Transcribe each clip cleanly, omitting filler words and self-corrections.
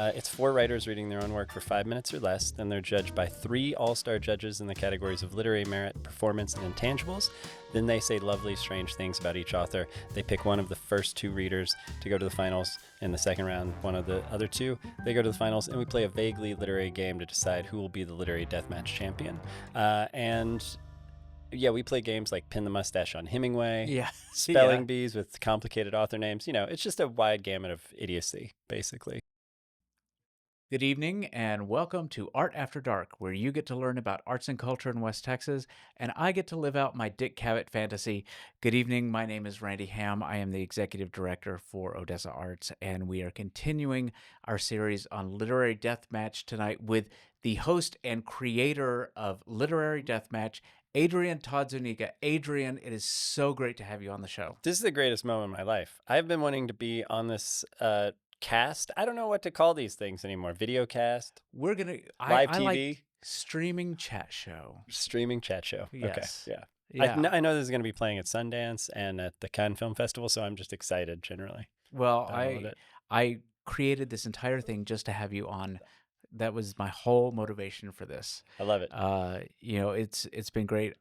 It's four writers reading their own work for 5 minutes or less. Then they're judged by three all-star judges in the categories of literary merit, performance, and intangibles. Then they say lovely, strange things about each author. They pick one of the first two readers to go to the finals. In the second round, one of the other two, they go to the finals, and we play a vaguely literary game to decide who will be the literary deathmatch champion. Yeah, we play games like Pin the Mustache on Hemingway, Yeah. spelling Yeah. bees with complicated author names. It's just a wide gamut of idiocy, basically. Good evening and welcome to Art After Dark, where you get to learn about arts and culture in West Texas, and I get to live out my Dick Cavett fantasy. Good evening. My name is Randy Ham. I am the executive director for Odessa Arts, and we are continuing our series on Literary Deathmatch tonight with the host and creator of Literary Deathmatch, Adrian Todd Zuniga. Adrian, it is so great to have you on the show. This is the greatest moment of my life. I've been wanting to be on this cast. I don't know what to call these things anymore. Video cast, We're gonna live I TV, like streaming chat show. streaming chat show. Yes. Okay, yeah. Yeah. I know this is going to be playing at Sundance and at the Cannes Film Festival, so I'm just excited generally Well, about all of it. I created this entire thing just to have you on. That was my whole motivation for this. I love it. It's been great.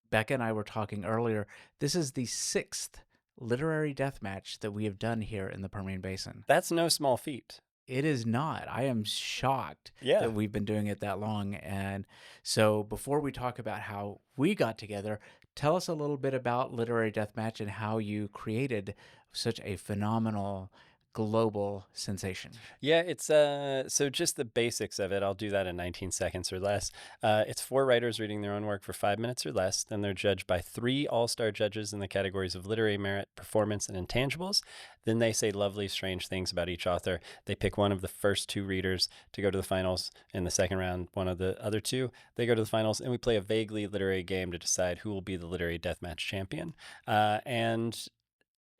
Becca and I were talking earlier. This is the sixth literary death match that we have done here in the Permian Basin. That's no small feat. It is not. I am shocked Yeah. that we've been doing it that long. And so before we talk about how we got together, tell us a little bit about Literary Deathmatch and how you created such a phenomenal global sensation. Yeah, it's so just the basics of it. I'll do that in 19 seconds or less. It's four writers reading their own work for 5 minutes or less. Then they're judged by three all-star judges in the categories of literary merit, performance, and intangibles. Then they say lovely, strange things about each author. They pick one of the first two readers to go to the finals. In the second round, one of the other two, they go to the finals, and we play a vaguely literary game to decide who will be the literary deathmatch champion.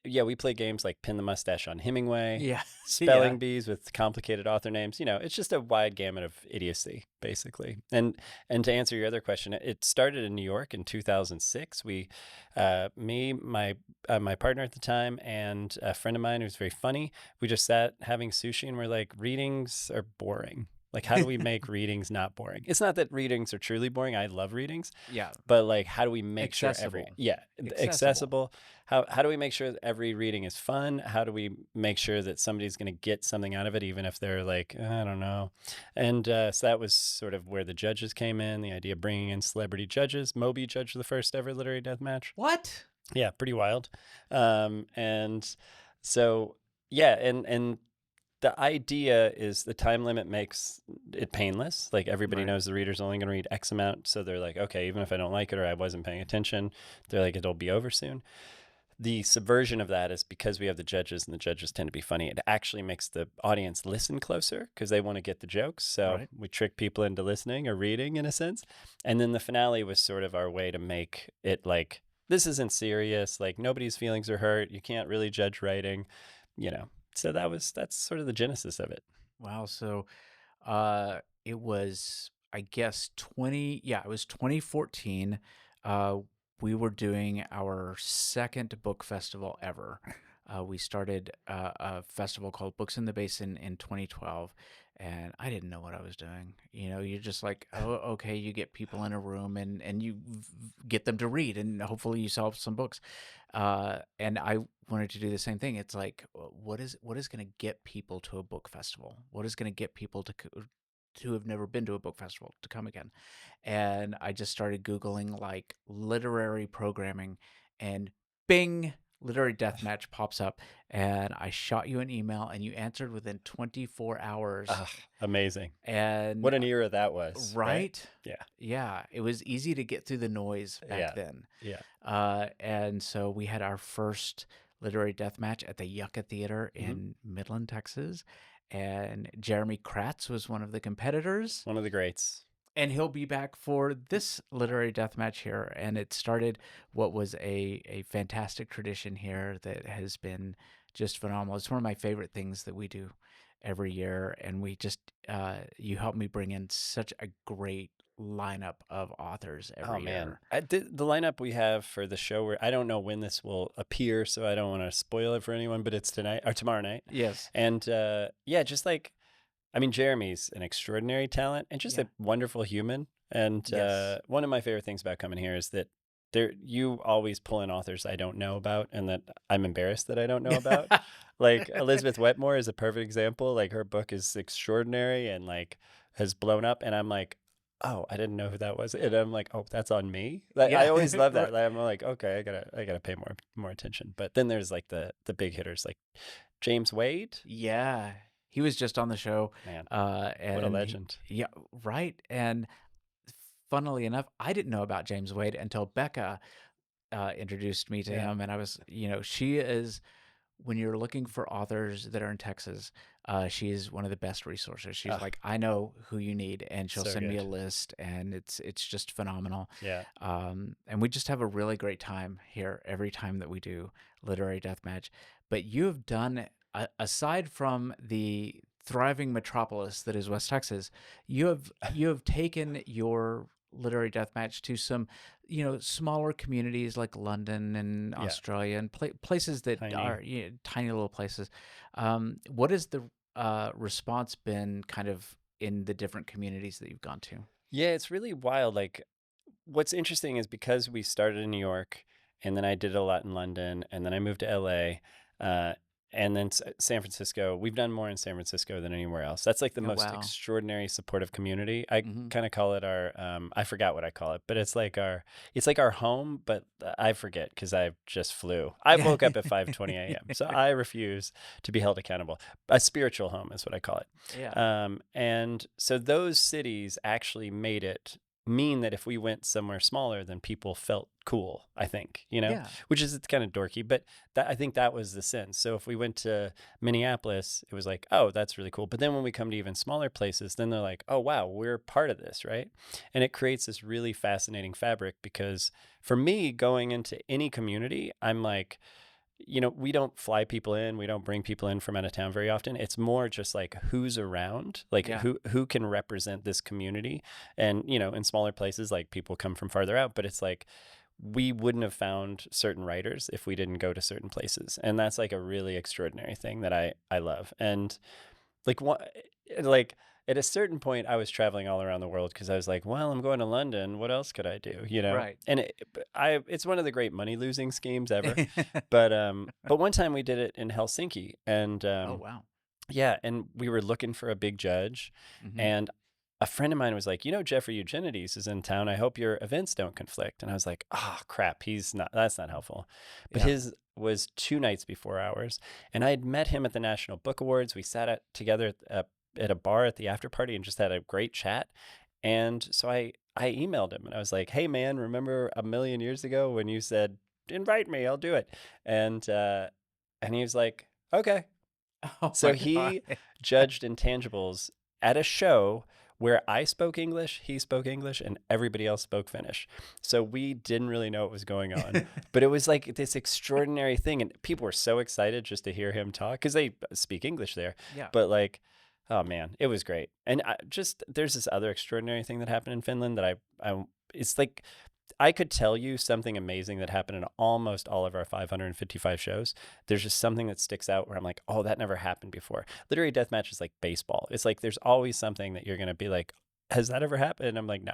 Yeah, we play games like Pin the Mustache on Hemingway, Yeah. spelling bees with complicated author names. It's just a wide gamut of idiocy, basically. And to answer your other question, it started in New York in 2006. Me, my partner at the time, and a friend of mine who's very funny, we just sat having sushi and we're like, readings are boring. Like, how do we make readings not boring? It's not that readings are truly boring. I love readings. Yeah. But like, how do we make Accessible. sure accessible? How do we make sure that every reading is fun? How do we make sure that somebody's going to get something out of it, even if they're like, I don't know? And so that was sort of where the judges came in, the idea of bringing in celebrity judges. Moby judged the first ever literary death match. What? Yeah, pretty wild. And so, yeah, and the idea is the time limit makes it painless. Like, everybody Right. knows the reader's only going to read X amount. So they're like, okay, even if I don't like it or I wasn't paying attention, they're like, it'll be over soon. The subversion of that is because we have the judges and the judges tend to be funny. It actually makes the audience listen closer because they want to get the jokes. So Right. we trick people into listening or reading in a sense. And then the finale was sort of our way to make it like, this isn't serious. Like, nobody's feelings are hurt. You can't really judge writing, So that's sort of the genesis of it. Wow. So it was, I guess, it was 2014. We were doing our second book festival ever. We started a festival called Books in the Basin in 2012, and I didn't know what I was doing. You're just like, oh, okay, you get people in a room and you get them to read, and hopefully you solve some books. And I wanted to do the same thing. It's like, what is going to get people to a book festival? What is going to get people to have never been to a book festival to come again? And I just started Googling like literary programming, and bing, Literary Deathmatch pops up, and I shot you an email and you answered within 24 hours. Amazing. And what an era that was. Right? Yeah. Yeah. It was easy to get through the noise back then. Yeah. And so we had our first Literary Deathmatch at the Yucca Theater in Midland, Texas. And Jeremy Kratz was one of the competitors. One of the greats. And he'll be back for this literary deathmatch here. And it started what was a fantastic tradition here that has been just phenomenal. It's one of my favorite things that we do every year. And we just, you helped me bring in such a great lineup of authors every year. The lineup we have for the show, where I don't know when this will appear, so I don't want to spoil it for anyone, but it's tonight or tomorrow night. Yes. And just like I mean, Jeremy's an extraordinary talent and just Yeah. a wonderful human. And Yes. one of my favorite things about coming here is that you always pull in authors I don't know about and that I'm embarrassed that I don't know about. Like Elizabeth Wetmore is a perfect example. Like her book is extraordinary and like has blown up, and I'm like, oh, I didn't know who that was, and I'm like, oh, that's on me. Like I Yeah. always love Right. that. Like, I'm like, okay, I gotta pay more attention. But then there's like the big hitters like James Wade. Yeah. He was just on the show, Man, what a and legend. yeah, right. And funnily enough, I didn't know about James Wade until Becca introduced me to Yeah. him, and I was, she is when you're looking for authors that are in Texas, she is one of the best resources. She's Oh, like, I know who you need, and she'll so send me a good. list, and it's just phenomenal. Yeah. And we just have a really great time here every time that we do literary deathmatch. But you have done, aside from the thriving metropolis that is West Texas, you have taken your literary deathmatch to some smaller communities like London and Yeah. Australia and places that Tiny. are tiny little places. What has the response been kind of in the different communities that you've gone to? Yeah, it's really wild. Like, what's interesting is because we started in New York, and then I did a lot in London, and then I moved to LA, uh, and then San Francisco. We've done more in San Francisco than anywhere else. That's like the Oh most wow. extraordinary supportive community. I Hmm. kind of call it our, I forgot what I call it, but it's like our home, but I forget because I just flew. I Yeah. woke up at 5:20 a.m. So I refuse to be held accountable. A spiritual home is what I call it. Yeah. And so those cities actually made it mean that if we went somewhere smaller, then people felt cool, I think, Yeah. which is it's kind of dorky, but I think that was the sense. So if we went to Minneapolis, it was like, oh, that's really cool. But then when we come to even smaller places, then they're like, oh, wow, we're part of this, right? And it creates this really fascinating fabric because for me, going into any community, I'm like, we don't fly people in, we don't bring people in from out of town very often. It's more just like who's around, like Yeah. who can represent this community. And in smaller places, like people come from farther out, but it's like we wouldn't have found certain writers if we didn't go to certain places. And that's like a really extraordinary thing that I love. And like what like at a certain point I was traveling all around the world because I was like, well, I'm going to London, what else could I do? Right. And it's one of the great money losing schemes ever. But one time we did it in Helsinki, and Oh wow. yeah, and we were looking for a big judge, Hmm. and a friend of mine was like, Jeffrey Eugenides is in town. I hope your events don't conflict. And I was like, oh crap, he's not. That's not helpful. But Yeah. his was 2 nights before ours, and I had met him at the National Book Awards. We sat together at a bar at the after party and just had a great chat. And so I emailed him and I was like, hey man, remember a million years ago when you said invite me, I'll do it. And he was like, okay. Oh So my God. he judged intangibles at a show where I spoke English, he spoke English, and everybody else spoke Finnish. So we didn't really know what was going on, but it was like this extraordinary thing. And people were so excited just to hear him talk because they speak English there. Yeah. But like, oh man, it was great. And there's this other extraordinary thing that happened in Finland that it's like I could tell you something amazing that happened in almost all of our 555 shows. There's just something that sticks out where I'm like, oh, that never happened before. Literary deathmatch is like baseball. It's like there's always something that you're going to be like, has that ever happened? And I'm like, no.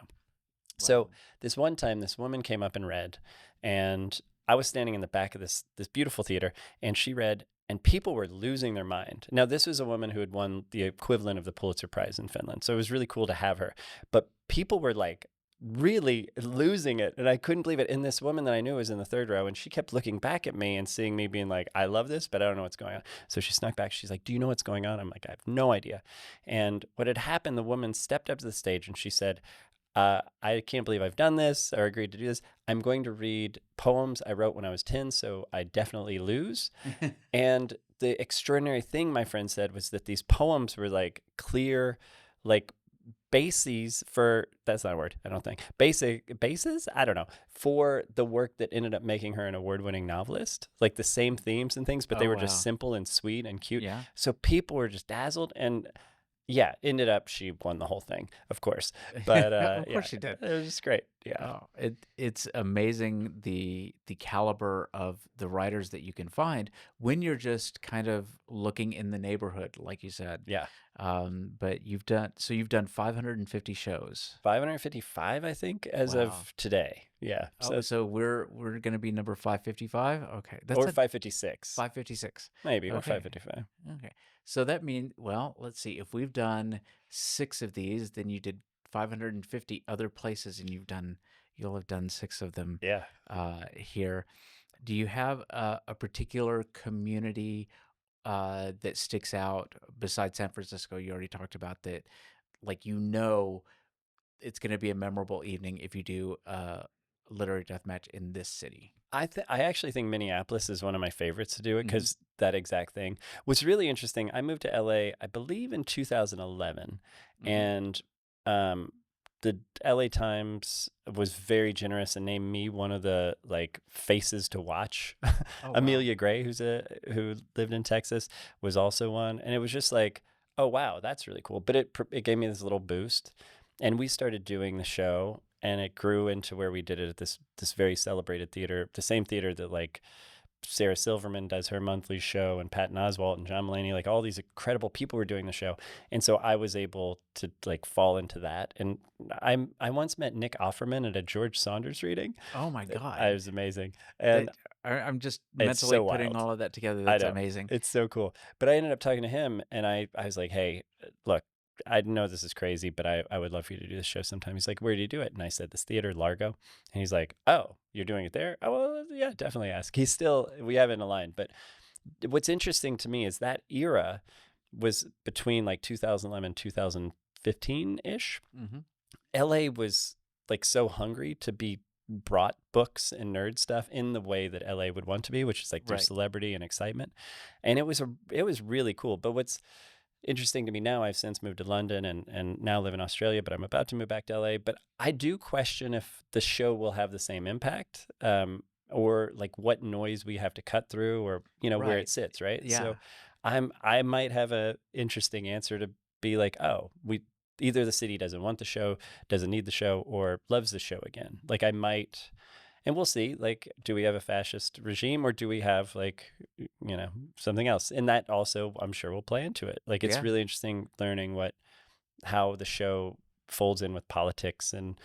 So Wow. this one time, this woman came up and read, and I was standing in the back of this beautiful theater, and she read, and people were losing their mind. Now, this was a woman who had won the equivalent of the Pulitzer Prize in Finland, so it was really cool to have her. But people were like really losing it, and I couldn't believe it. And this woman that I knew was in the third row, and she kept looking back at me and seeing me being like, I love this, but I don't know what's going on. So she snuck back. She's like, do you know what's going on? I'm like, I have no idea. And what had happened, the woman stepped up to the stage and she said, I can't believe I've done this or agreed to do this. I'm going to read poems I wrote when I was 10, so I definitely lose. And the extraordinary thing my friend said was that these poems were like clear, like bases for that's not a word, I don't think. Basic bases, I don't know, for the work that ended up making her an award-winning novelist. Like the same themes and things, but they Oh were just wow. simple and sweet and cute. Yeah. So people were just dazzled and yeah, ended up she won the whole thing, of course. But Of yeah, course you did. it was just great. Yeah. Oh, it's amazing the caliber of the writers that you can find when you're just kind of looking in the neighborhood, like you said. Yeah. But you've done 550 shows. 555, I think, as Wow. of today. Yeah. Oh, So, so we're gonna be number 555. Okay, that's or a 556, 556. maybe, or Okay, 555. okay. So that means, well, let's see. If we've done six of these, then you did 550 other places, and you'll have done six of them Yeah. here. Do you have a particular community that sticks out besides San Francisco? You already talked about that. Like, it's going to be a memorable evening if you do a literary deathmatch in this city. I actually think Minneapolis is one of my favorites to do it Hmm. because that exact thing. What's really interesting, I moved to LA, I believe in 2011, Hmm. and um, the LA Times was very generous and named me one of the like faces to watch. Oh, wow. Amelia Gray, who lived in Texas, was also one, and it was just like, oh wow, that's really cool. But it gave me this little boost, and we started doing the show, and it grew into where we did it at this very celebrated theater, the same theater that like Sarah Silverman does her monthly show, and Patton Oswalt and John Mulaney, like all these incredible people were doing the show. And so I was able to like fall into that. And I once met Nick Offerman at a George Saunders reading. Oh my I God. was amazing. And That I'm just it's mentally so putting wild. all of that together. I That's know. amazing. It's so cool. But I ended up talking to him, and I was like, hey, look, I know this is crazy, but I would love for you to do this show sometime. He's like, where do you do it? And I said, this theater, Largo. And he's like, oh, you're doing it there? Oh, well, yeah, definitely ask. We haven't aligned. But what's interesting to me is that era was between like 2011, 2015 ish. Hmm. LA was like so hungry to be brought books and nerd stuff in the way that LA would want to be, which is like through Right. celebrity and excitement. And it was really cool. But what's interesting to me now, I've since moved to London and now live in Australia, but I'm about to move back to LA. But I do question if the show will have the same impact, or like what noise we have to cut through, or where it Right. sits, right? Yeah. So I might have a interesting answer to be like, oh, we either the city doesn't want the show, doesn't need the show, or loves the show again. Like I might, and we'll see. Like, do we have a fascist regime, or do we have like, something else? And that also, I'm sure, will play into it. Like, it's Yeah. really interesting learning how the show folds in with politics and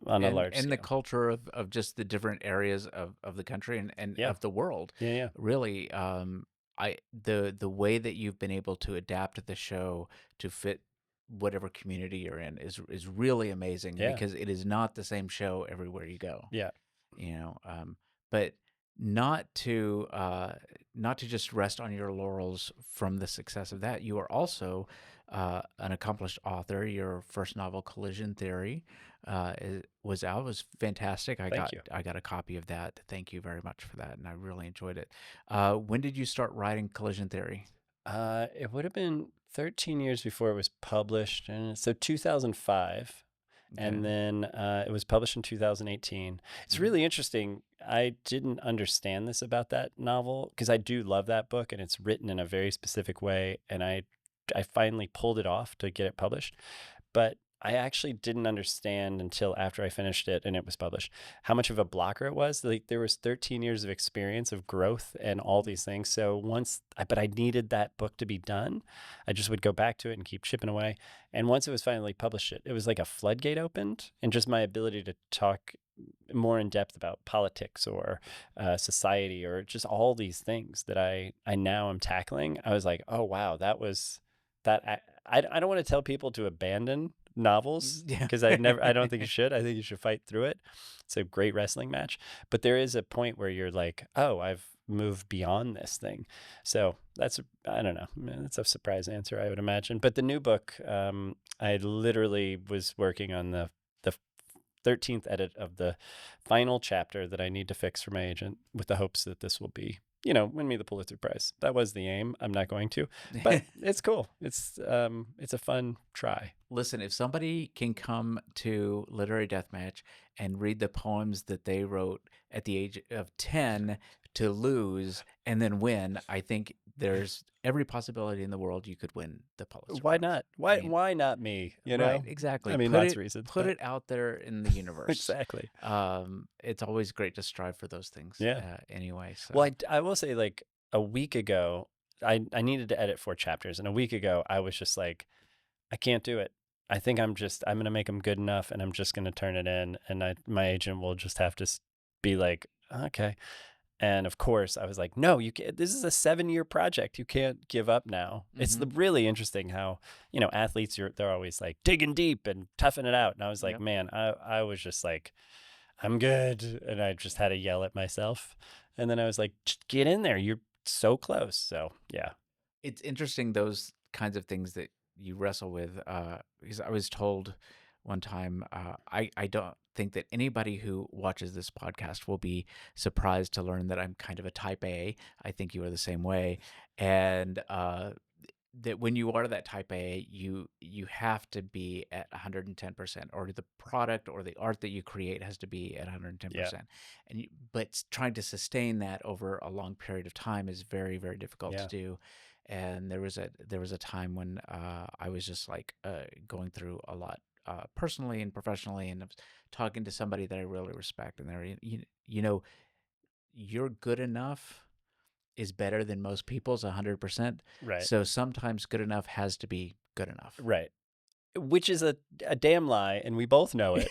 on a large And the scale. culture of just the different areas of the country and Yeah, of the world. yeah, yeah, Really, the way that you've been able to adapt the show to fit whatever community you're in is really amazing yeah, because it is not the same show everywhere you go. yeah. You know, but not to not to just rest on your laurels from the success of that. You are also an accomplished author. Your first novel, Collision Theory, was out. It was fantastic. Thank you. I got a copy of that. Thank you very much for that, and I really enjoyed it. When did you start writing Collision Theory? It would have been 13 years before it was published, and so 2005. Okay. And then it was published in 2018. It's Mhm. really interesting. I didn't understand this about that novel because I do love that book, and it's written in a very specific way. And I finally pulled it off to get it published. But I actually didn't understand until after I finished it and it was published how much of a blocker it was. Like there was 13 years of experience of growth and all these things. So but I needed that book to be done. I just would go back to it and keep chipping away. And once it was finally published, it was like a floodgate opened, and just my ability to talk more in depth about politics or society or just all these things that I now am tackling. I was like, oh wow, that was that. I don't want to tell people to abandon novels Yeah. because I don't think you should. I think you should fight through it. It's a great wrestling match, but there is a point where you're like, oh, I've moved beyond this thing. So I don't know. That's a surprise answer, I would imagine. But the new book, I literally was working on the 13th edit of the final chapter that I need to fix for my agent with the hopes that this will be, win me the Pulitzer Prize. That was the aim. I'm not going to, but it's cool. It's a fun try. Listen, if somebody can come to Literary Deathmatch and read the poems that they wrote at the age of 10 to lose and then win, I think there's every possibility in the world you could win the Pulitzer Why Prize. not? I Why mean, why not me? right, exactly. I mean, lots of reasons, Put but it out there in the universe. exactly. It's always great to strive for those things. Yeah. Anyway, Well, so I will say, like a week ago, I needed to edit 4 chapters, and a week ago, I was just like, "I can't do it. I think I'm gonna make them good enough, and I'm just gonna turn it in, and my agent will just have to be like, okay." And of course, I was like, "No, you can't. This is a 7-year project. You can't give up now." It's Mhm. really interesting how, athletes, they're always like digging deep and toughing it out. And I was like, Yep. man, I was just like, I'm good. And I just had to yell at myself. And then I was like, just get in there. You're so close. So yeah. It's interesting those kinds of things that you wrestle with, because I was told one time, I don't think that anybody who watches this podcast will be surprised to learn that I'm kind of a type A. I think you are the same way, and that when you are that type A, you have to be at 110%, or the product or the art that you create has to be at Yeah. 110%. But trying to sustain that over a long period of time is very, very difficult to Yeah. do. And there was a time when I was just like going through a lot personally and professionally, and I was talking to somebody that I really respect, and they're you know you're good enough is better than most people's 100%. Right. So sometimes good enough has to be good enough. Right. Which is a damn lie, and we both know it.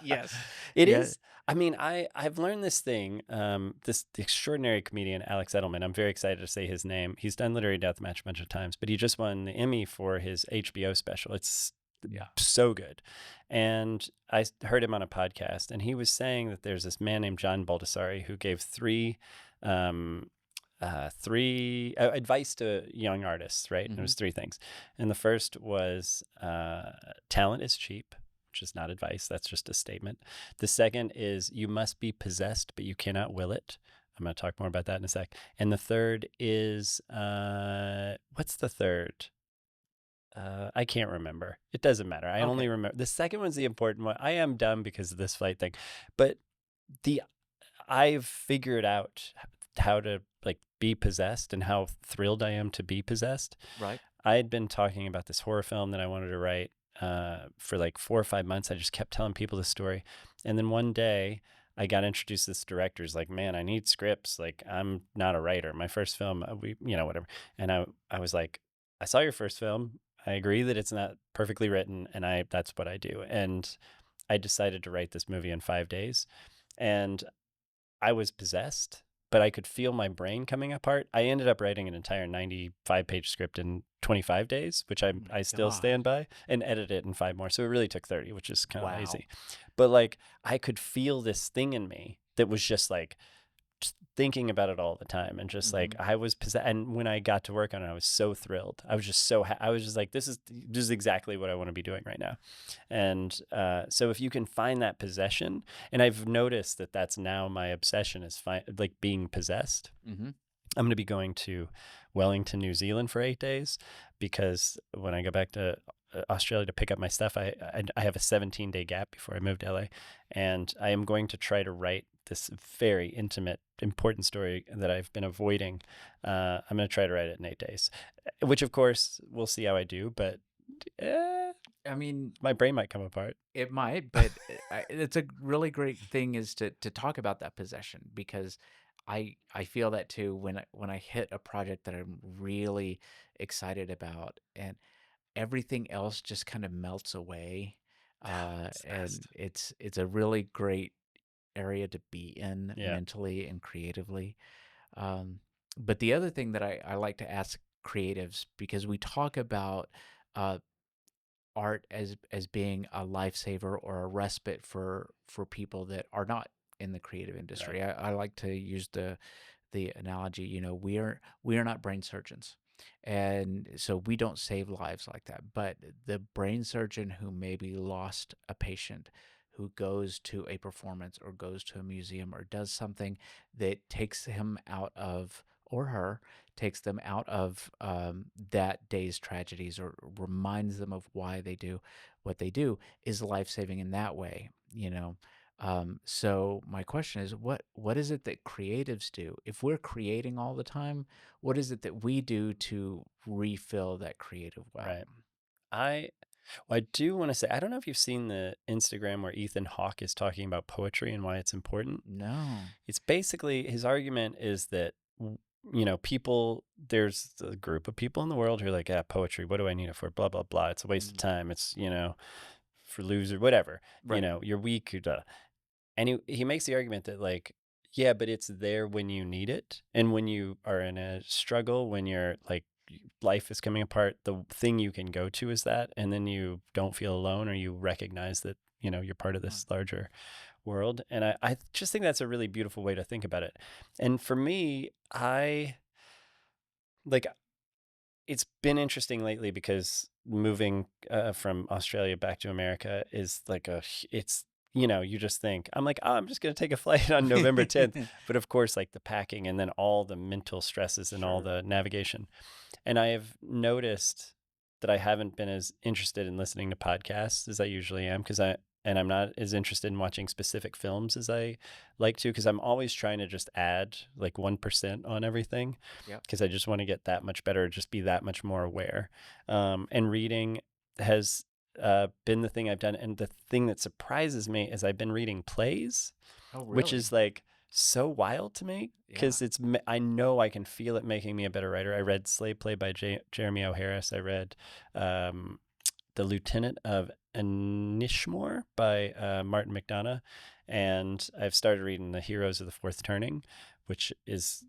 Yes. It Yeah. is. I mean, I've learned this thing. This the extraordinary comedian Alex Edelman. I'm very excited to say his name. He's done Literary Deathmatch a bunch of times, but he just won the Emmy for his HBO special. It's Yeah. so good. And I heard him on a podcast, and he was saying that there's this man named John Baldessari who gave um, three advice to young artists, right? And it Mhm. was three things. And the first was talent is cheap, which is not advice. That's just a statement. The second is you must be possessed, but you cannot will it. I'm going to talk more about that in a sec. And the third is what's the third? I can't remember. It doesn't matter. I only Okay. remember the second one's the important one. I am dumb because of this flight thing, but the I've figured out how to like be possessed and how thrilled I am to be possessed. Right. I had been talking about this horror film that I wanted to write for like 4 or 5 months. I just kept telling people the story, and then one day I got introduced to this director. He's like, "Man, I need scripts. Like, I'm not a writer. My first film, whatever." And I was like, "I saw your first film. I agree that it's not perfectly written, and that's what I do." And I decided to write this movie in 5 days, and I was possessed, but I could feel my brain coming apart. I ended up writing an entire 95-page script in 25 days, which Oh my I still God. stand by, and edit it in 5 more. So it really took 30, which is kind of Wow. lazy. But like I could feel this thing in me that was just like just thinking about it all the time, and just like Mhm. I was possessed. And when I got to work on it, I was so thrilled. I was just so I was just like, this is exactly what I want to be doing right now. And so if you can find that possession, and I've noticed that that's now my obsession is like being possessed. Mhm. I'm going to be going to Wellington, New Zealand for 8 days, because when I go back to Australia to pick up my stuff, I have a 17-day gap before I move to LA, and I am going to try to write this very intimate, important story that I've been avoiding. I'm going to try to write it in 8 days, which of course we'll see how I do, but eh, I mean, my brain might come apart. it might, but it's a really great thing is to talk about that possession, because I feel that too when I hit a project that I'm really excited about, and everything else just kind of melts away. It's the And best. it's a really great area to be in Yeah. mentally and creatively. Um, but the other thing that I like to ask creatives, because we talk about uh, art as being a lifesaver or a respite for people that are not in the creative Right. industry. I like to use the analogy, we are not brain surgeons. And so we don't save lives like that. But the brain surgeon who maybe lost a patient, who goes to a performance or goes to a museum or does something that takes him out of, or her, takes them out of that day's tragedies, or reminds them of why they do what they do, is life saving in that way. So my question is, what is it that creatives do? If we're creating all the time, what is it that we do to refill that creative well? Right. I I do want to say, I don't know if you've seen the Instagram where Ethan Hawke is talking about poetry and why it's important. No. It's basically his argument is that people, there's a group of people in the world who are like, yeah, poetry, what do I need it for? Blah, blah, blah. It's a waste of Mhm. time. It's, for loser, whatever, Right. you're weak. And he makes the argument that, like, yeah, but it's there when you need it. And when you are in a struggle, when you're like, life is coming apart, the thing you can go to is that. And then you don't feel alone, or you recognize that, you're part of Right. this larger world. And I just think that's a really beautiful way to think about it. And for me, like, it's been interesting lately because moving from Australia back to America is like it's, you just think, I'm like, oh, I'm just going to take a flight on November 10th. But of course, like the packing and then all the mental stresses and all Sure. the navigation. And I have noticed that I haven't been as interested in listening to podcasts as I usually am, and I'm not as interested in watching specific films as I like to, because I'm always trying to just add like 1% on everything, Yep. because I just want to get that much better, just be that much more aware. And reading has been the thing I've done. And the thing that surprises me is I've been reading plays, Oh, which really? is like so wild to me, Yeah. because I know I can feel it making me a better writer. I read Slave Play by Jeremy O. Harris. I read um, The Lieutenant of Anishmore by Martin McDonough, and I've started reading The Heroes of the Fourth Turning, which is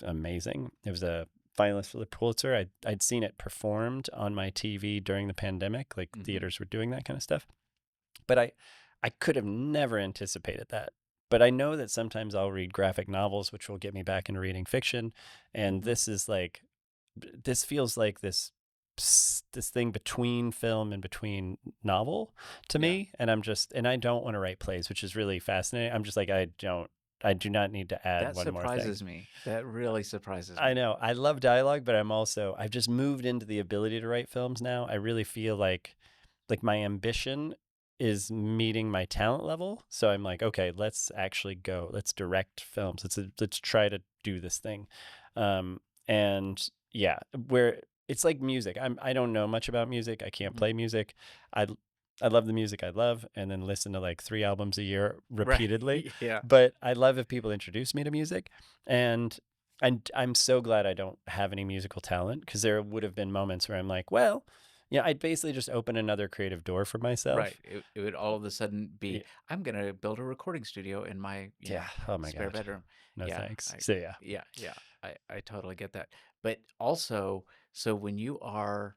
amazing. It was a finalist for the Pulitzer. I'd seen it performed on my TV during the pandemic, like Mhm. theaters were doing that kind of stuff. But I could have never anticipated that. But I know that sometimes I'll read graphic novels, which will get me back into reading fiction. And Mhm. this feels like this thing between film and between novel to Yeah. me. And I don't want to write plays, which is really fascinating. I'm just like, I do not need to add That one more thing. surprises me. That really surprises I me. know I love dialogue, but I've just moved into the ability to write films now. I really feel like my ambition is meeting my talent level. So I'm like, okay, let's actually go. Let's direct films. Let's try to do this thing. And yeah, where it's like music. I don't know much about music. I can't Mhm. play music. I I love the music I love, and then listen to like 3 albums a year Right. repeatedly. Yeah. But I love if people introduce me to music, and I'm so glad I don't have any musical talent, because there would have been moments where I'm like, well, yeah, I'd basically just open another creative door for Right. myself. It would all of a sudden be, Y- I'm gonna build a recording studio in my, Yeah. Oh my spare God. bedroom. No Yeah. thanks. So yeah. Yeah. I totally get that. But also, so when you are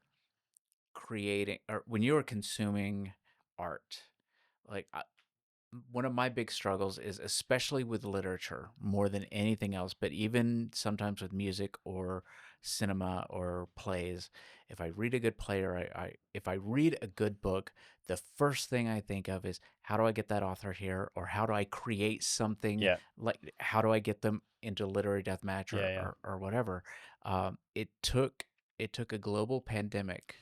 creating or when you are consuming art, like one of my big struggles is especially with literature more than anything else, but even sometimes with music or cinema or plays. If I read a good play or if I read a good book, the first thing I think of is how do I get that author here, or how do I create something, Yeah. like how do I get them into literary deathmatch Yeah. Yeah. or whatever. It took a global pandemic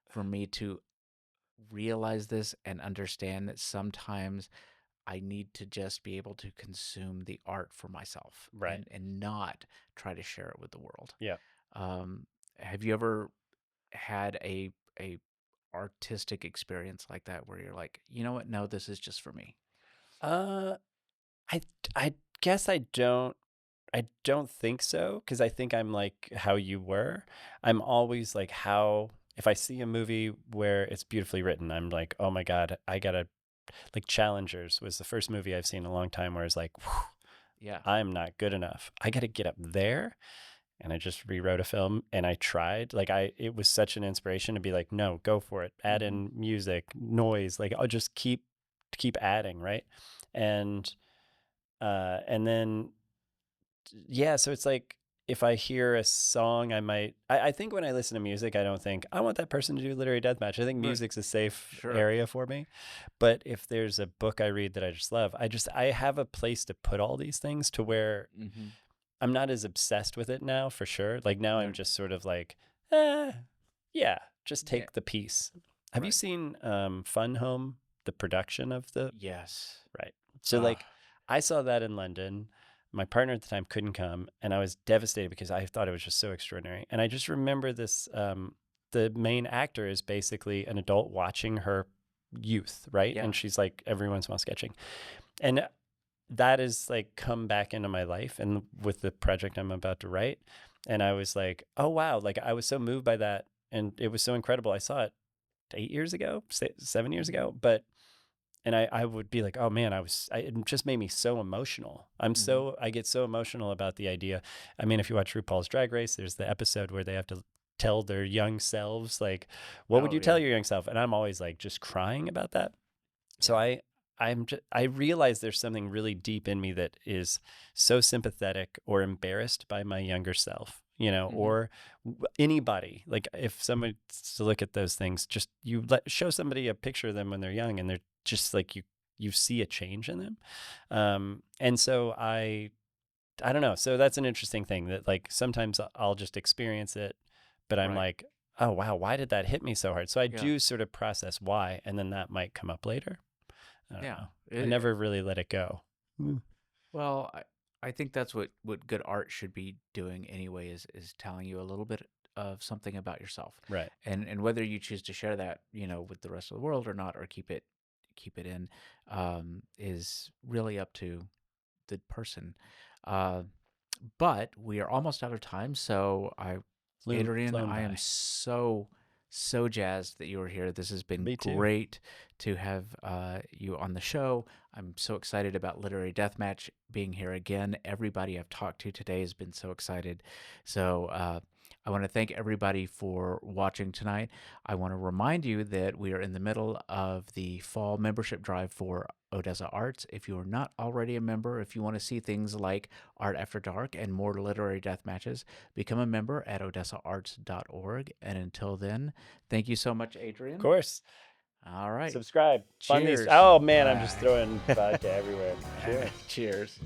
for me to realize this and understand that sometimes I need to just be able to consume the art for myself Right. and not try to share it with the world. Yeah. Um, have you ever had a artistic experience like that where you're like, you know what? No, this is just for me. Uh, I I guess I don't think so, because I think I'm like how you were. I'm always like, how if I see a movie where it's beautifully written, I'm like, oh my God, I gotta, like, Challengers was the first movie I've seen in a long time where it's like, whew, Yeah. I'm not good enough. I gotta get up there. And I just rewrote a film, and I tried. Like, it was such an inspiration to be like, no, go for it. Add Hmm. in music, noise, like I'll just keep adding, right? And and then yeah, so it's like, if I hear a song, I think when I listen to music, I don't think I want that person to do literary deathmatch. I think Right. music's a safe Sure. area for me. But if there's a book I read that I just love, I have a place to put all these things, to where Hmm. I'm not as obsessed with it now, for sure. Like, now I'm Right. just sort of like, eh, yeah, just Yeah. take the piece. Have you Right. seen Fun Home, the production of the Yes. right? So, Uh, like, I saw that in London. My partner at the time couldn't come, and I was devastated because I thought it was just so extraordinary. And I just remember this: the main actor is basically an adult watching her youth, right? yeah. And she's like every once in a while sketching, and that is like come back into my life and with the project I'm about to write. And I was like, oh, wow. Like I was so moved by that. And it was so incredible. I saw it 8 years ago, 7 years ago. But, and I would be like, oh man, it just made me so emotional. Mhm. I get so emotional about the idea. I mean, if you watch RuPaul's Drag Race, there's the episode where they have to tell their young selves, like, what would Oh, you tell yeah. your young self? And I'm always like just crying about that. So Yeah. I realize there's something really deep in me that is so sympathetic or embarrassed by my younger self, Mhm. or anybody. Like if somebody to look at those things, just show somebody a picture of them when they're young, and they're just like you see a change in them. And so I don't know. So that's an interesting thing that like sometimes I'll just experience it, but I'm Right. like, oh wow, why did that hit me so hard? So I Yeah. do sort of process why, and then that might come up later. I don't Yeah. know. I It, never really let it go. Mm. well, I think that's what good art should be doing anyway, is telling you a little bit of something about yourself. Right. And whether you choose to share that, with the rest of the world or not, or keep it in, is really up to the person. Uh, but we are almost out of time, so Adrian, Flown I am by. so jazzed that you were here. This has been Me too. great to have you on the show. I'm so excited about Literary Deathmatch being here again. Everybody I've talked to today has been so excited. So I want to thank everybody for watching tonight. I want to remind you that we are in the middle of the fall membership drive for Odessa Arts. If you are not already a member, if you want to see things like Art After Dark and more literary death matches, become a member at odessaarts.org. And until then, thank you so much, Of Adrian. course. All right. Subscribe. Fund these. Cheers. Oh man, I'm just throwing vodka everywhere. Cheers. Cheers.